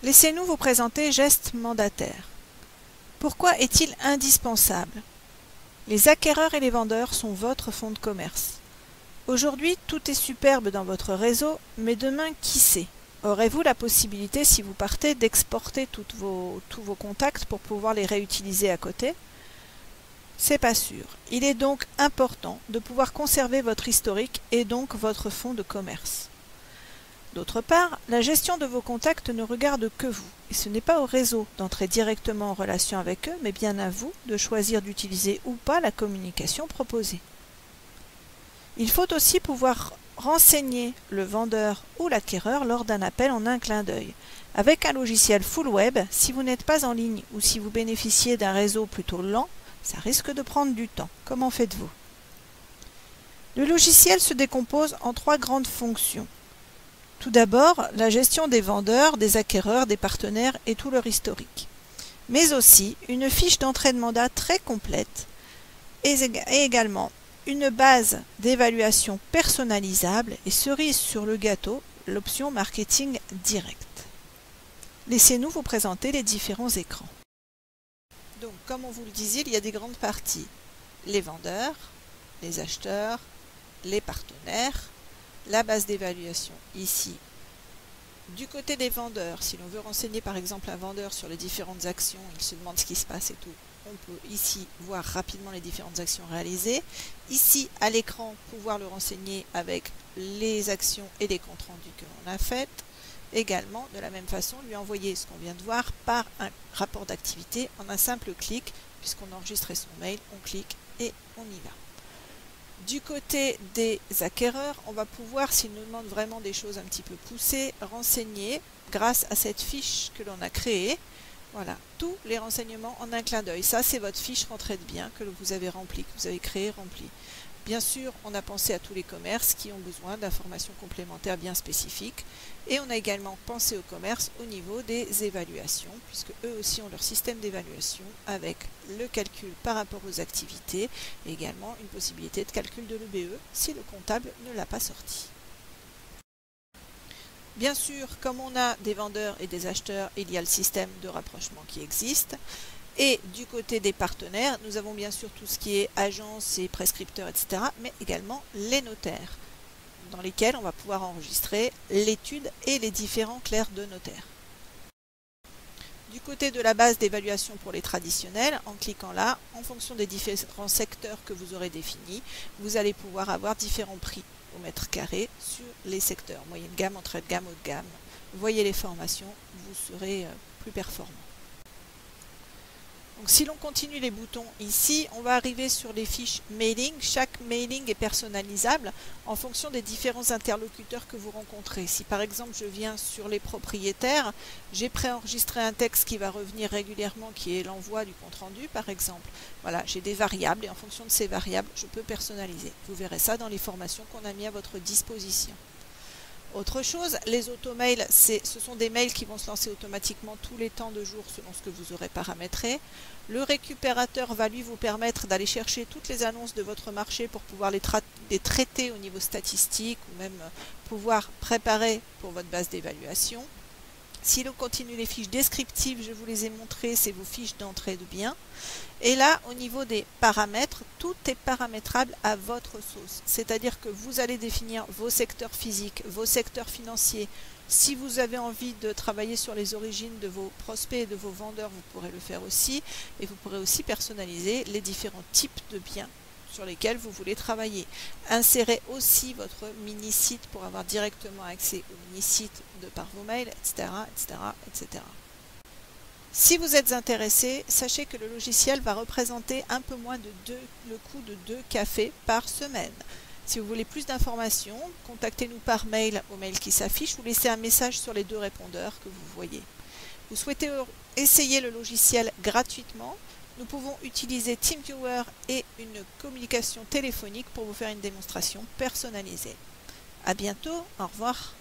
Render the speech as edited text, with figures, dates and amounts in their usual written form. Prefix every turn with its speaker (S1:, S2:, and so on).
S1: Laissez-nous vous présenter Geste Mandataire. Pourquoi est-il indispensable? Les acquéreurs et les vendeurs sont votre fonds de commerce. Aujourd'hui, tout est superbe dans votre réseau, mais demain, qui sait? Aurez-vous la possibilité, si vous partez, d'exporter tous vos contacts pour pouvoir les réutiliser à côté? C'est pas sûr. Il est donc important de pouvoir conserver votre historique et donc votre fonds de commerce. D'autre part, la gestion de vos contacts ne regarde que vous, et ce n'est pas au réseau d'entrer directement en relation avec eux, mais bien à vous de choisir d'utiliser ou pas la communication proposée. Il faut aussi pouvoir renseigner le vendeur ou l'acquéreur lors d'un appel en un clin d'œil. Avec un logiciel full web, si vous n'êtes pas en ligne ou si vous bénéficiez d'un réseau plutôt lent, ça risque de prendre du temps. Comment faites-vous? Le logiciel se décompose en 3 grandes fonctions. Tout d'abord, la gestion des vendeurs, des acquéreurs, des partenaires et tout leur historique. Mais aussi une fiche d'entrée de mandat très complète et également une base d'évaluation personnalisable et cerise sur le gâteau, l'option marketing direct. Laissez-nous vous présenter les différents écrans. Donc, comme on vous le disait, il y a des grandes parties. Les vendeurs, les acheteurs, les partenaires, la base d'évaluation ici. Du côté des vendeurs, si l'on veut renseigner par exemple un vendeur sur les différentes actions, il se demande ce qui se passe et tout, on peut ici voir rapidement les différentes actions réalisées. Ici à l'écran, pouvoir le renseigner avec les actions et les comptes rendus que l'on a faites. Également, de la même façon, lui envoyer ce qu'on vient de voir par un rapport d'activité en un simple clic, puisqu'on a enregistré son mail, on clique et on y va. Du côté des acquéreurs, on va pouvoir, s'ils nous demandent vraiment des choses un petit peu poussées, renseigner grâce à cette fiche que l'on a créée. Voilà, tous les renseignements en un clin d'œil. Ça, c'est votre fiche rentrée de biens que vous avez remplie, que vous avez créée, remplie. Bien sûr, on a pensé à tous les commerces qui ont besoin d'informations complémentaires bien spécifiques. Et on a également pensé aux commerces au niveau des évaluations, puisque eux aussi ont leur système d'évaluation avec le calcul par rapport aux activités et également une possibilité de calcul de l'EBE si le comptable ne l'a pas sorti. Bien sûr, comme on a des vendeurs et des acheteurs, il y a le système de rapprochement qui existe. Et du côté des partenaires, nous avons bien sûr tout ce qui est agences et prescripteurs, etc., mais également les notaires, dans lesquels on va pouvoir enregistrer l'étude et les différents clercs de notaire. Du côté de la base d'évaluation pour les traditionnels, en cliquant là, en fonction des différents secteurs que vous aurez définis, vous allez pouvoir avoir différents prix au mètre carré sur les secteurs, moyenne gamme, entrée de gamme, haut de gamme. Vous voyez les formations, vous serez plus performant. Donc, si l'on continue les boutons ici, on va arriver sur les fiches mailing. Chaque mailing est personnalisable en fonction des différents interlocuteurs que vous rencontrez. Si par exemple je viens sur les propriétaires, j'ai préenregistré un texte qui va revenir régulièrement, qui est l'envoi du compte-rendu par exemple. Voilà, j'ai des variables et en fonction de ces variables, je peux personnaliser. Vous verrez ça dans les formations qu'on a mis à votre disposition. Autre chose, les automails, ce sont des mails qui vont se lancer automatiquement tous les temps de jour selon ce que vous aurez paramétré. Le récupérateur va lui vous permettre d'aller chercher toutes les annonces de votre marché pour pouvoir les traiter au niveau statistique ou même pouvoir préparer pour votre base d'évaluation. Si l'on continue les fiches descriptives, je vous les ai montrées, c'est vos fiches d'entrée de biens. Et là, au niveau des paramètres, tout est paramétrable à votre sauce. C'est-à-dire que vous allez définir vos secteurs physiques, vos secteurs financiers. Si vous avez envie de travailler sur les origines de vos prospects et de vos vendeurs, vous pourrez le faire aussi. Et vous pourrez aussi personnaliser les différents types de biens sur lesquels vous voulez travailler. Insérez aussi votre mini-site pour avoir directement accès au mini-site de par vos mails, etc., etc., etc. Si vous êtes intéressé, sachez que le logiciel va représenter un peu moins de le coût de 2 cafés par semaine. Si vous voulez plus d'informations, contactez-nous par mail au mail qui s'affiche ou laissez un message sur les 2 répondeurs que vous voyez. Vous souhaitez essayer le logiciel gratuitement? Nous pouvons utiliser TeamViewer et une communication téléphonique pour vous faire une démonstration personnalisée. À bientôt, au revoir.